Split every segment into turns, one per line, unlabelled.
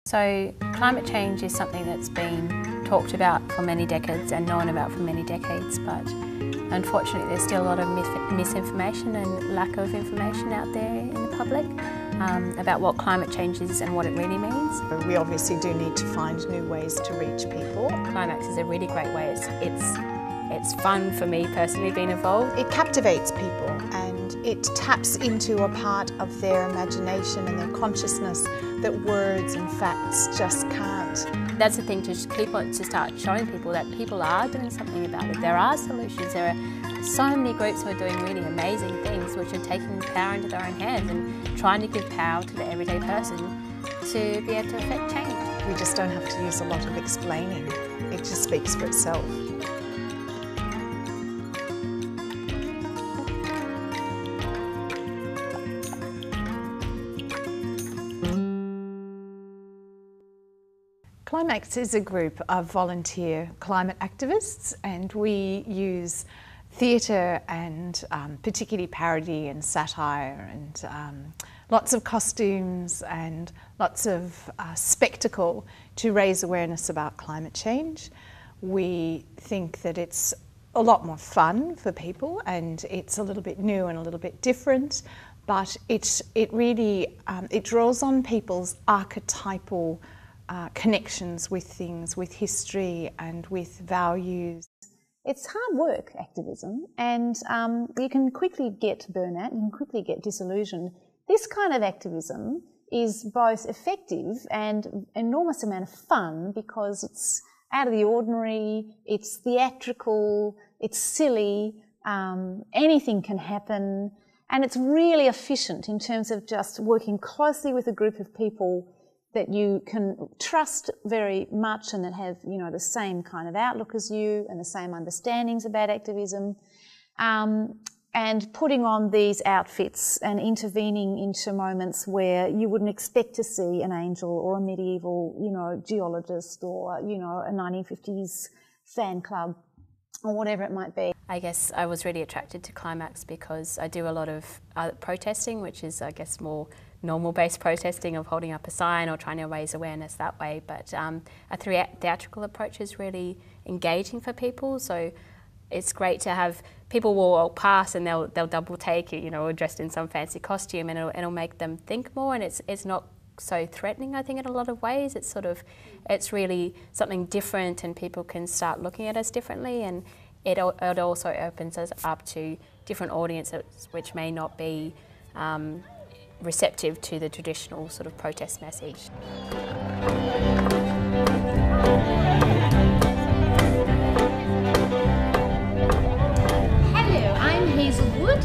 So climate change is something that's been talked about for many decades and known about for many decades, but unfortunately there's still a lot of misinformation and lack of information out there in the public about what climate change is and what it really means.
We obviously do need to find new ways to reach people.
ClimActs is a really great way. It's fun for me personally being involved.
It captivates people and it taps into a part of their imagination and their consciousness that words and facts just can't.
That's the thing, to keep on, to start showing people that people are doing something about it. There are solutions. There are so many groups who are doing really amazing things, which are taking power into their own hands and trying to give power to the everyday person to be able to affect change.
We just don't have to use a lot of explaining. It just speaks for itself. ClimActs is a group of volunteer climate activists, and we use theatre and particularly parody and satire and lots of costumes and lots of spectacle to raise awareness about climate change. We think that it's a lot more fun for people and it's a little bit new and a little bit different, but it really draws on people's archetypal connections with things, with history and with values.
It's hard work, activism, and you can quickly get burnout, you can quickly get disillusioned. This kind of activism is both effective and an enormous amount of fun because it's out of the ordinary, it's theatrical, it's silly, anything can happen, and it's really efficient in terms of just working closely with a group of people that you can trust very much and that have, you know, the same kind of outlook as you and the same understandings about activism, and putting on these outfits and intervening into moments where you wouldn't expect to see an angel or a medieval, you know, geologist or, you know, a 1950s fan club or whatever it might be.
I guess I was really attracted to ClimActs because I do a lot of protesting, which is, I guess, more normal-based protesting of holding up a sign or trying to raise awareness that way, but a theatrical approach is really engaging for people, so it's great to have people will walk past and they'll double take it, you know, dressed in some fancy costume, and it'll make them think more, and it's not so threatening, I think, in a lot of ways. It's really something different and people can start looking at us differently, and it also opens us up to different audiences which may not be receptive to the traditional sort of protest message.
Hello, I'm Hazelwood.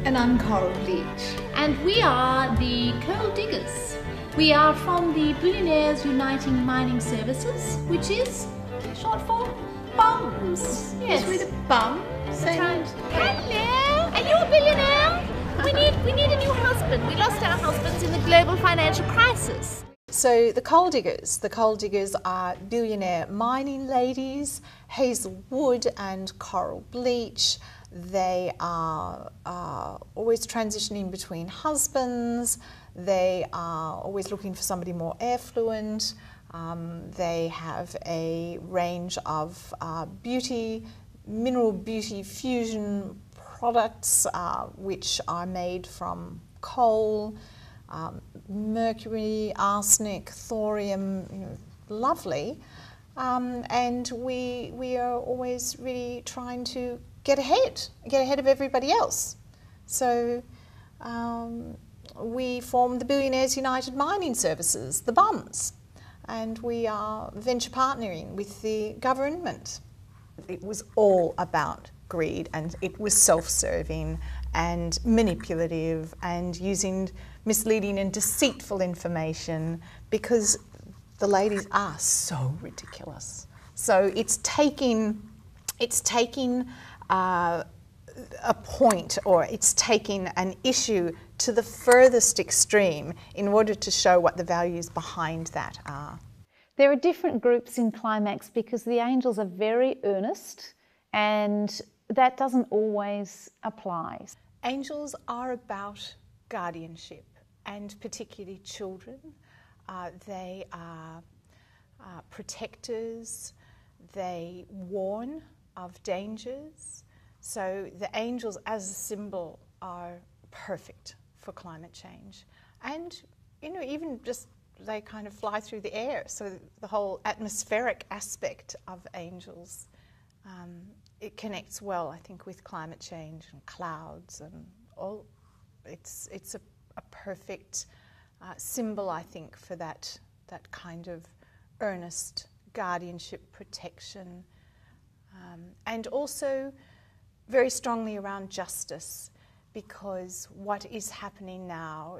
And I'm Coral Beach.
And we are the Coal Diggers. We are from the Billionaires Uniting Mining Services, which is short for BUMS. Yes.
With a bum.
That's right. Hello, are you a billionaire? We need a new husband. We lost our husbands in the global financial crisis.
So the coal diggers are billionaire mining ladies, Hazelwood and Coral Bleach. They are always transitioning between husbands. They are always looking for somebody more affluent. They have a range of mineral beauty fusion products which are made from coal, mercury, arsenic, thorium, you know, lovely. And we are always really trying to get ahead of everybody else. So we formed the Billionaires United Mining Services, the BUMS, and we are venture partnering with the government. It was all about greed, and it was self-serving and manipulative and using misleading and deceitful information because the ladies are so ridiculous. So it's taking a point, or it's taking an issue to the furthest extreme in order to show what the values behind that are.
There are different groups in ClimActs because the angels are very earnest, and that doesn't always apply.
Angels are about guardianship, and particularly children. They are protectors. They warn of dangers. So the angels as a symbol are perfect for climate change. And, you know, even just they kind of fly through the air. So the whole atmospheric aspect of angels, it connects well, I think, with climate change and clouds and all. It's a perfect symbol, I think, for that kind of earnest guardianship, protection, and also very strongly around justice, because what is happening now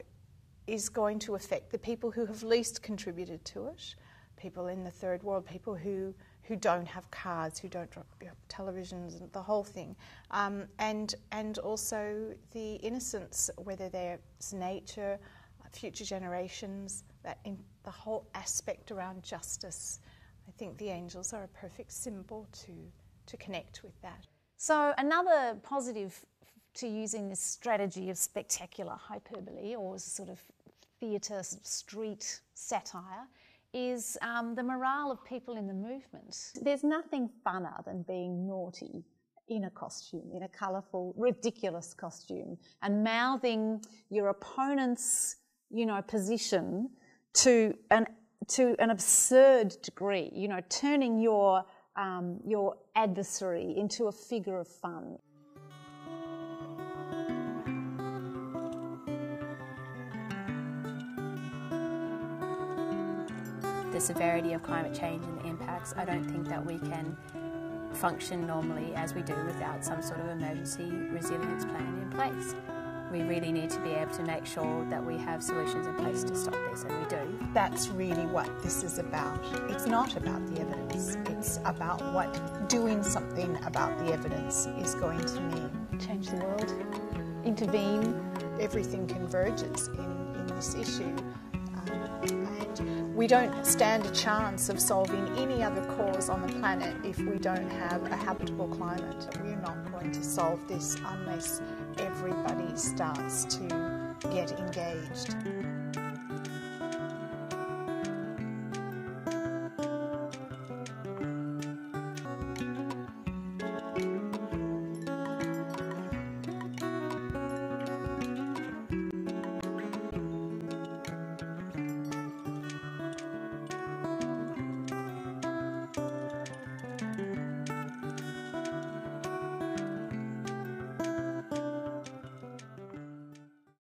is going to affect the people who have least contributed to it, people in the third world, people who don't have cars, who don't have televisions, and the whole thing, and also the innocents, whether there's nature, future generations, the whole aspect around justice. I think the angels are a perfect symbol to connect with that.
So another positive to using this strategy of spectacular hyperbole, or sort of theatre, street satire, is the morale of people in the movement. There's nothing funner than being naughty in a costume, in a colourful, ridiculous costume, and mouthing your opponent's, you know, position to an absurd degree, you know, turning your adversary into a figure of fun.
The severity of climate change and the impacts, I don't think that we can function normally as we do without some sort of emergency resilience plan in place. We really need to be able to make sure that we have solutions in place to stop this, and we do.
That's really what this is about. It's not about the evidence. It's about what doing something about the evidence is going to mean.
Change the world, intervene.
Everything converges in this issue. And we don't stand a chance of solving any other cause on the planet if we don't have a habitable climate. We're not going to solve this unless everybody starts to get engaged.